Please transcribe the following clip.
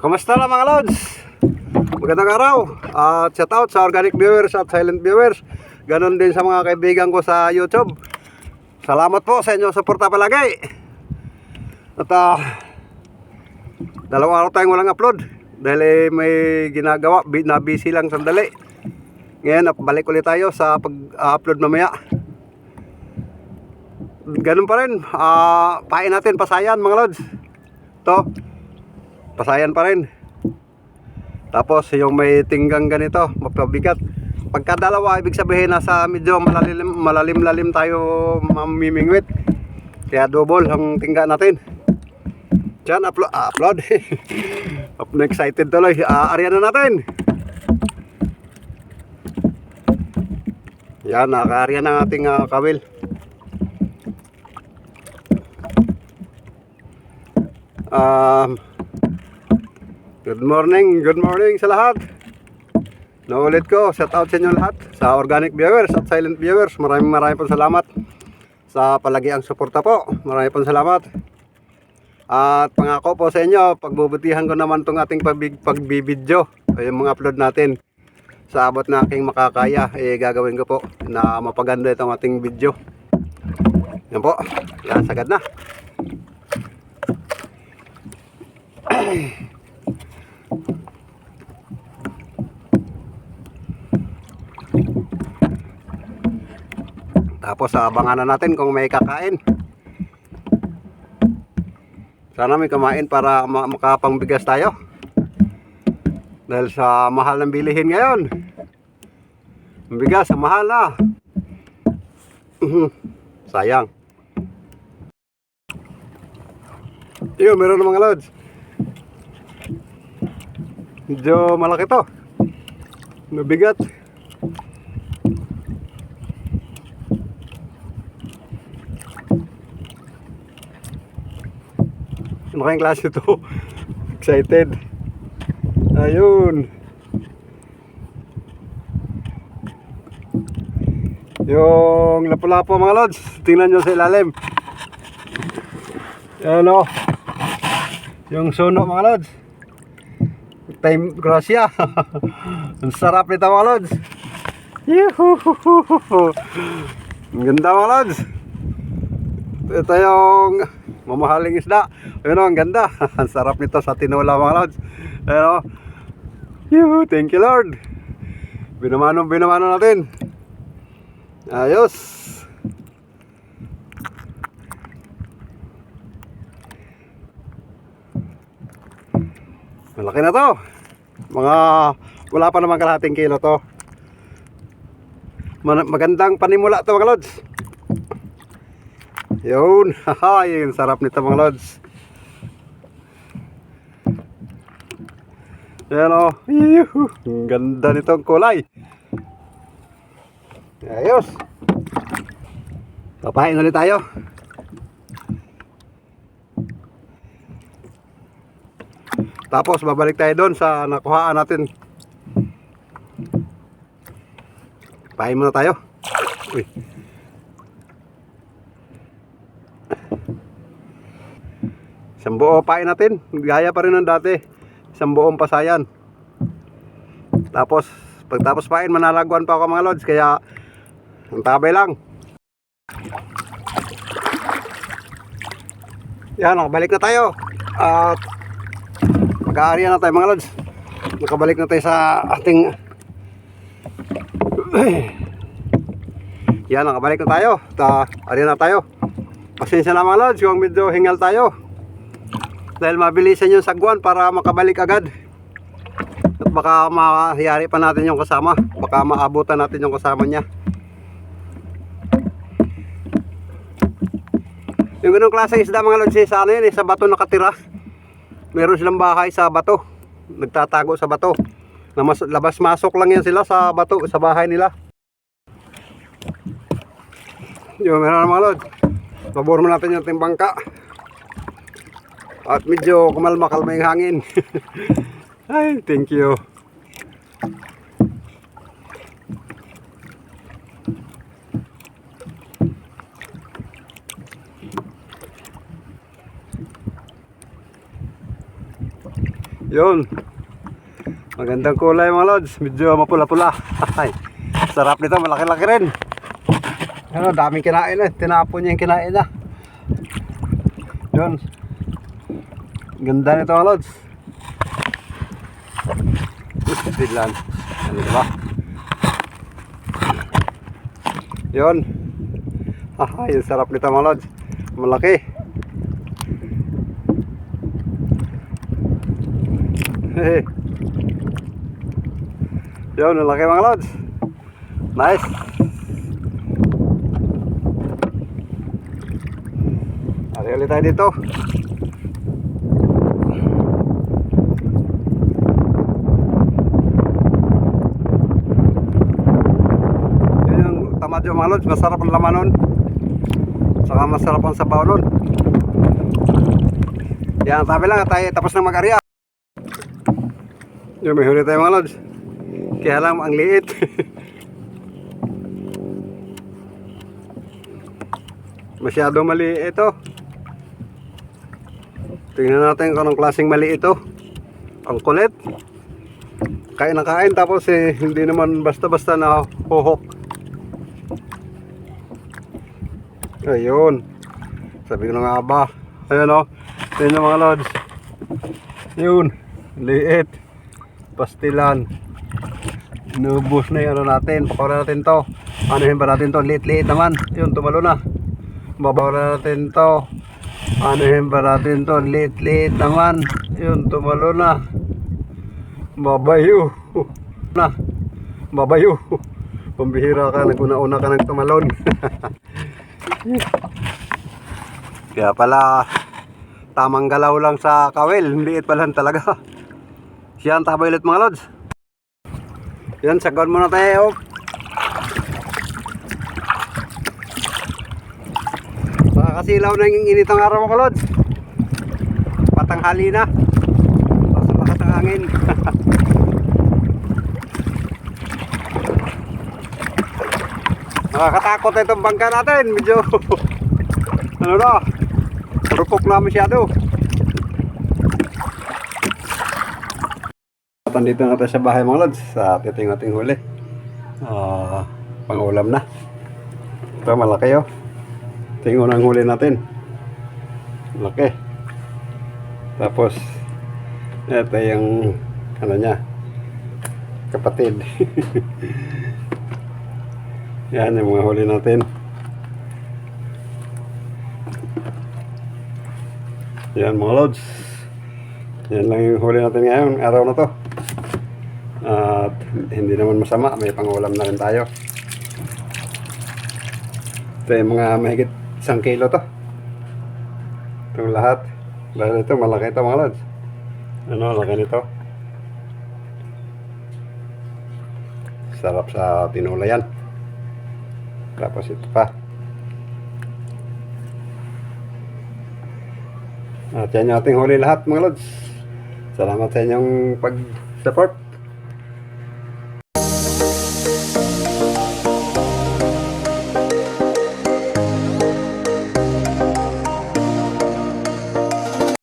Kumusta na mga lods? Magandang araw at shout out sa organic viewers at silent viewers. Ganon din sa mga kaibigan ko sa YouTube. Salamat po sa inyong suporta palagi. At dalawang araw tayong walang upload dahil may ginagawa, na busy lang sandali. Ngayon balik ulit tayo sa pag-upload mamaya. Ganun pa rin, pain natin pasayan mga lods. To pasayan pa rin. Tapos yung may tinggang ganito, mapabigat. Pagka dalawa, ibig sabihin nasa medyo malalim tayo mamimingwit. Kaya double ang tingga natin. Diyan, upload. Excited tuloy. Aryan na natin. Yan, naka-aryan ang ating kawil. Good morning sa lahat. Naulit ko, shout out sa inyo lahat, sa organic viewers at silent viewers. Maraming pong salamat sa palagiang suporta po. Maraming pong salamat. At pangako po sa inyo, pagbubutihan ko naman tong ating pagbibidyo, yung mga upload natin. Sa abot na aking makakaya, gagawin ko po na mapaganda itong ating video. Yan po, yan, sagad na. Tapos abangan na natin kung may kakain. Sana may kumain para makapangbigas tayo. Dahil sa mahal ng bilihin ngayon. Ang bigas, mahal na. Sayang. Yun, meron ng mga lods. Medyo malaki to. Nabigat. Ano kayong klase to? Excited. Ayun. Yung lapu-lapu mga lods. Tingnan nyo sa ilalim. Yan o. Yung suno mga lods. Time Gracia. Ang sarap nito mga lods. Yuhuhuhuhu. Ang ganda mga lods. Ito yung mamahaling isda. Ayun o, ang ganda. Ang sarap nito sa tinola mga lods. Ayun o. Yuhu, thank you Lord. Binamano natin. Ayos. Malaki na to. Wala pa naman kalahating kilo to. Magandang panimula to mga lods. Yun. Yung sarap nito mga lods. Yan o. Ang ganda nitong kulay. Ayos. Papain ulit tayo. Tapos babalik tayo doon sa nakuhaan natin. Pain muna tayo. Uy. Isang buo pain natin. Gaya pa rin ng dati. Isang buong pasayan. Tapos pagtapos pain, manalaguan pa ako mga lods. Kaya ang tabay lang. Yan, nakabalik na tayo. At mag-aarya na tayo mga lods. Nakabalik na tayo sa ating yan, nakabalik na tayo. Arya na tayo. Pasensya na mga lods kung medyo hingal tayo. Dahil mabilisan yung sagwan para makabalik agad. At baka mahiyari pa natin yung kasama. Baka maabutan natin yung kasama niya. Yung ganong klase isda mga lods, sa ano yun, sa bato nakatira. Meron silang bahay sa bato. Nagtatago sa bato. Labas-masok lang yan sila sa bato, sa bahay nila. Yung meron mga lods. Pabor mo natin yung timbangka. At medyo kumalma-kalma yung hangin. Ay, thank you. Yun. Magandang kulay mga lods. Medyo mapula-pula. Ay, sarap nito. Malaki-laki rin. Ano, daming kinain na. Tinapon niya yung kinain na. Yun. Ganda nito mga lods. Stilan. Ano diba? Yun. Yung sarap nito mga lods. Malaki. Hehe. Yun, malaki mga lods. Nice. Ari ulit tayo dito. Yun yung tamad yung mga lods. Masarap ang laman nun. Saka masarap ang sabaw nun. Yan, sabi lang tayo tapos na mag-arya. Yung may huli tayo mga lods. Kaya lang ang liit. Masyado mali ito. Tingnan natin kung anong klaseng mali ito. Ang kulit. Kain na kain tapos hindi naman basta-basta na huhok. Ayun. Sabi ko na nga ba. Ayun o. Tingnan mga lods. Yun. Liit. Pastilan. Inubos na yung ano natin. Pakawala natin to. Anuhin ba natin to? Liit-liit naman. Yun, tumalo na. Babawala natin to. Anuhin ba natin to? Liit-liit naman. Yun, tumalo na. Babayo. Na. Babayo. Pambihira ka. Naguna-una ka ng tumalon. Kaya pala tamang galaw lang sa kawil. Liit pa lang talaga. Yan, tabay ulit mga lods. Yan, sagon muna tayo. Makakasilaw na yung init ng araw mga lods. Patanghali na. Tapos lakas ng hangin. Nakakatakot na itong bangka natin. Medyo ano na, rupok na masyado. Pandito na tayo sa bahay mga lods. Sa ating huli. Pang-ulam na. Ito malaki oh. Ito yung unang huli natin. Malaki. Tapos ito yung ano niya, kapatid. Yan yung mga huli natin. Yan mga lods. Yan lang yung huli natin ngayon, araw na to. At hindi naman masama, may pangulam na rin tayo. Ito yung mga mahigit 1 kilo to. Itong lahat. Dahil ito, malaki ito mga lods. Ano, laki nito. Sarap sa tinula yan. Tapos ito pa. At yan yung ating huli lahat mga lods. Salamat sa inyong pag-support.